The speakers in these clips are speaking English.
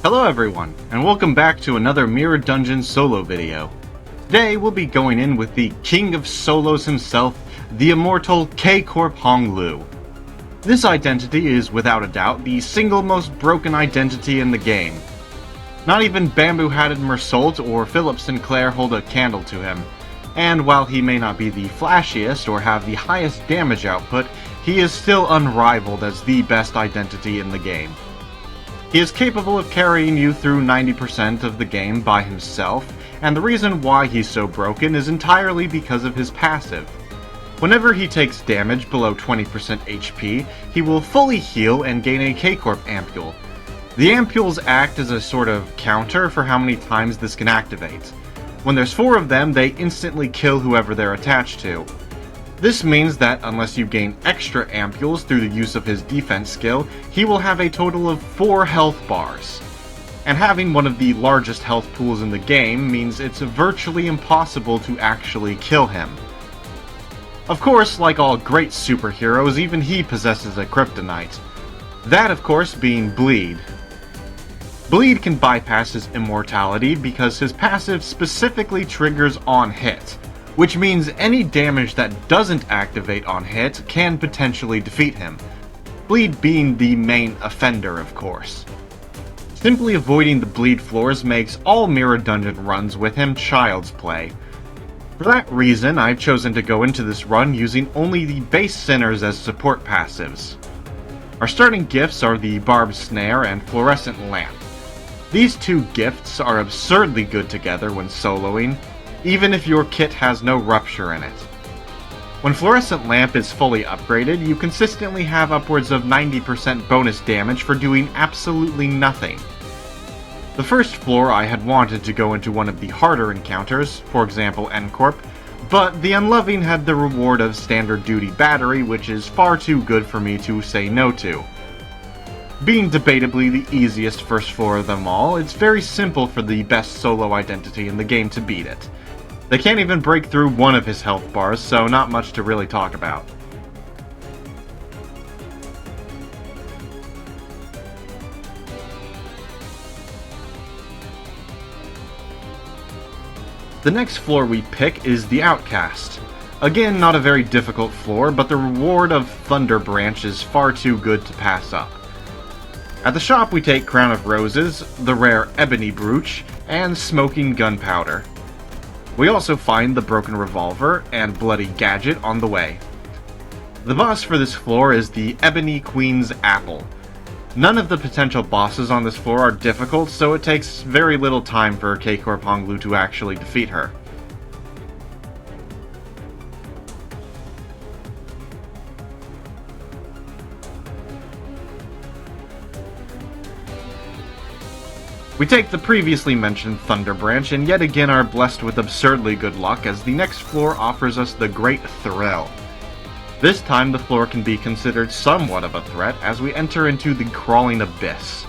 Hello everyone, and welcome back to another Mirror Dungeon solo video. Today we'll be going in with the king of solos himself, the immortal K Corp Hong Lu. This identity is without a doubt the single most broken identity in the game. Not even Bamboo-Hatted Mersault or Philip Sinclair hold a candle to him, and while he may not be the flashiest or have the highest damage output, he is still unrivaled as the best identity in the game. He is capable of carrying you through 90% of the game by himself, and the reason why he's so broken is entirely because of his passive. Whenever he takes damage below 20% HP, he will fully heal and gain a K Corp ampule. The ampules act as a sort of counter for how many times this can activate. When there's 4 of them, they instantly kill whoever they're attached to. This means that unless you gain extra ampules through the use of his defense skill, he will have a total of 4 health bars. And having one of the largest health pools in the game means it's virtually impossible to actually kill him. Of course, like all great superheroes, even he possesses a kryptonite. That, of course, being Bleed. Bleed can bypass his immortality because his passive specifically triggers on hit, which means any damage that doesn't activate on hit can potentially defeat him, Bleed being the main offender, of course. Simply avoiding the Bleed floors makes all Mirror Dungeon runs with him child's play. For that reason, I've chosen to go into this run using only the base Sinners as support passives. Our starting gifts are the Barbed Snare and Fluorescent Lamp. These 2 gifts are absurdly good together when soloing, even if your kit has no rupture in it. When Fluorescent Lamp is fully upgraded, you consistently have upwards of 90% bonus damage for doing absolutely nothing. The first floor I had wanted to go into one of the harder encounters, for example N Corp, but the Unloving had the reward of Standard Duty Battery, which is far too good for me to say no to. Being debatably the easiest first floor of them all, it's very simple for the best solo identity in the game to beat it. They can't even break through one of his health bars, so not much to really talk about. The next floor we pick is the Outcast. Again, not a very difficult floor, but the reward of Thunder Branch is far too good to pass up. At the shop we take Crown of Roses, the rare Ebony Brooch, and Smoking Gunpowder. We also find the Broken Revolver and Bloody Gadget on the way. The boss for this floor is the Ebony Queen's Apple. None of the potential bosses on this floor are difficult, so it takes very little time for K Corp Hong Lu to actually defeat her. We take the previously mentioned Thunder Branch and yet again are blessed with absurdly good luck as the next floor offers us the Great Thrill. This time the floor can be considered somewhat of a threat as we enter into the Crawling Abyss.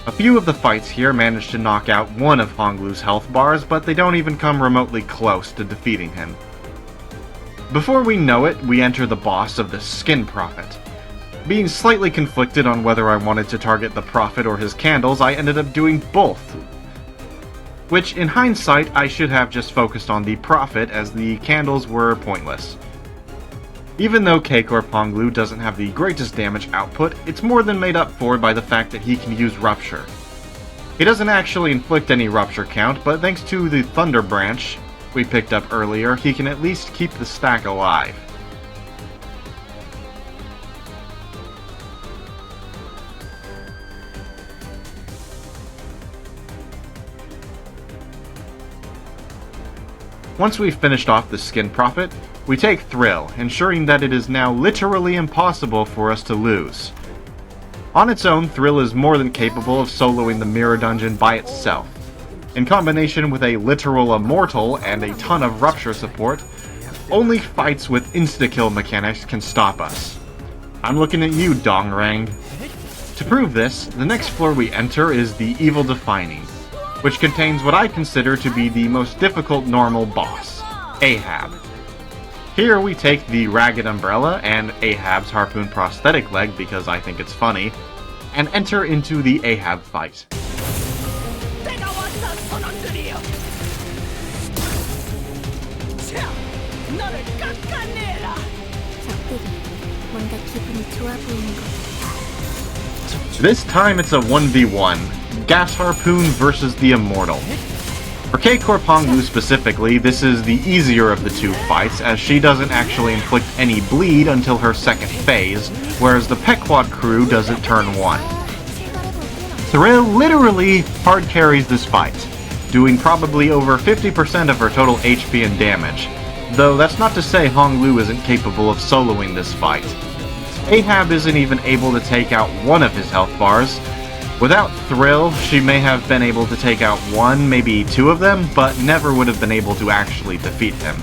A few of the fights here manage to knock out one of Hong Lu's health bars, but they don't even come remotely close to defeating him. Before we know it, we enter the boss of the Skin Prophet. Being slightly conflicted on whether I wanted to target the Prophet or his candles, I ended up doing both. Which, in hindsight, I should have just focused on the Prophet as the candles were pointless. Even though K Corp Hong Lu doesn't have the greatest damage output, it's more than made up for by the fact that he can use Rupture. He doesn't actually inflict any Rupture count, but thanks to the Thunder Branch we picked up earlier, he can at least keep the stack alive. Once we've finished off the Skin Prophet, we take Thrill, ensuring that it is now literally impossible for us to lose. On its own, Thrill is more than capable of soloing the Mirror Dungeon by itself. In combination with a literal Immortal and a ton of Rupture support, only fights with insta-kill mechanics can stop us. I'm looking at you, Dongrang. To prove this, the next floor we enter is the Evil Defining, which contains what I consider to be the most difficult normal boss, Ahab. Here we take the Ragged Umbrella and Ahab's Harpoon prosthetic leg because I think it's funny, and enter into the Ahab fight. 무너뜨려. 자, 너를 깎아내라. 적들이 뭔가 기분이 좋아 보이는 것 같아. This time it's a 1v1, Gas Harpoon versus the Immortal. For K Corp Hong Lu specifically, this is the easier of the two fights, as she doesn't actually inflict any bleed until her second phase, whereas the Pequod crew does it turn 1. Thrill literally hard carries this fight, doing probably over 50% of her total HP and damage, though that's not to say Hong Lu isn't capable of soloing this fight. Ahab isn't even able to take out one of his health bars. Without Thrill, she may have been able to take out one, maybe two of them, but never would have been able to actually defeat him.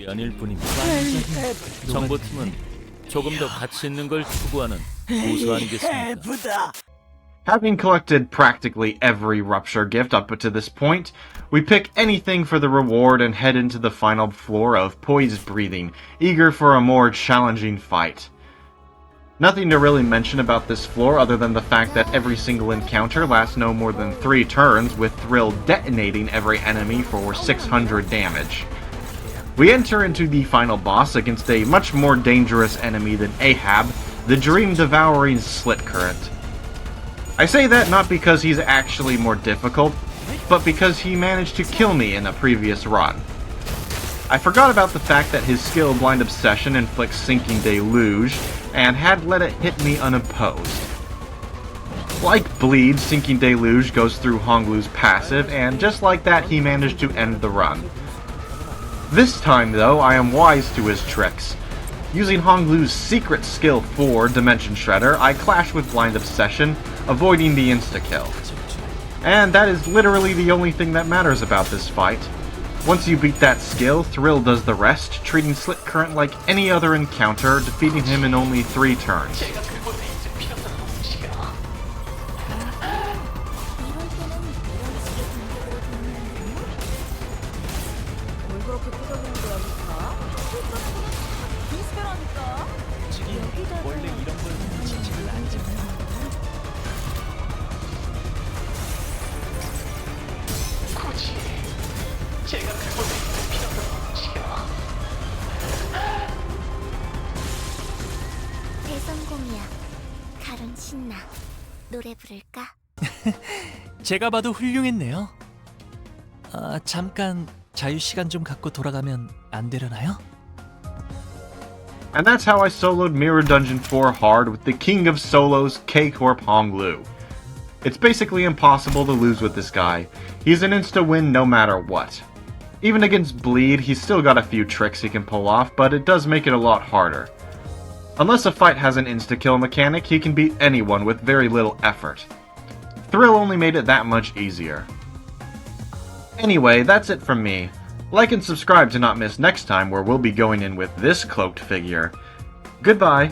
아닐 뿐입니다. 정보팀은 조금 더 가치 있는 걸 추구하는 고수 아니겠습니까? Having collected practically every rupture gift up to this point, we pick anything for the reward and head into the final floor of poised breathing, eager for a more challenging fight. Nothing to really mention about this floor other than the fact that every single encounter lasts no more than 3 turns, with Thrill detonating every enemy for 600 damage. We enter into the final boss against a much more dangerous enemy than Ahab, the dream-devouring Slit Current. I say that not because he's actually more difficult, but because he managed to kill me in a previous run. I forgot about the fact that his skill Blind Obsession inflicts Sinking Deluge, and had let it hit me unopposed. Like Bleed, Sinking Deluge goes through Hong Lu's passive, and just like that he managed to end the run. This time, though, I am wise to his tricks. Using Hong Lu's secret skill 4, Dimension Shredder, I clash with Blind Obsession, avoiding the insta-kill. And that is literally the only thing that matters about this fight. Once you beat that skill, Thrill does the rest, treating Slit Current like any other encounter, defeating him in only 3 turns. 대성공이야. 가론 신나. 노래 부를까? 제가 봐도 훌륭했네요. 잠깐 자유 시간 좀 갖고 돌아가면 안 되려나요? And that's how I soloed Mirror Dungeon 4 hard with the king of solos, K Corp Hong Lu. It's basically impossible to lose with this guy. He's an insta-win no matter what. Even against Bleed, he's still got a few tricks he can pull off, but it does make it a lot harder. Unless a fight has an insta-kill mechanic, he can beat anyone with very little effort. Thrill only made it that much easier. Anyway, that's it from me. Like and subscribe to not miss next time, where we'll be going in with this cloaked figure. Goodbye.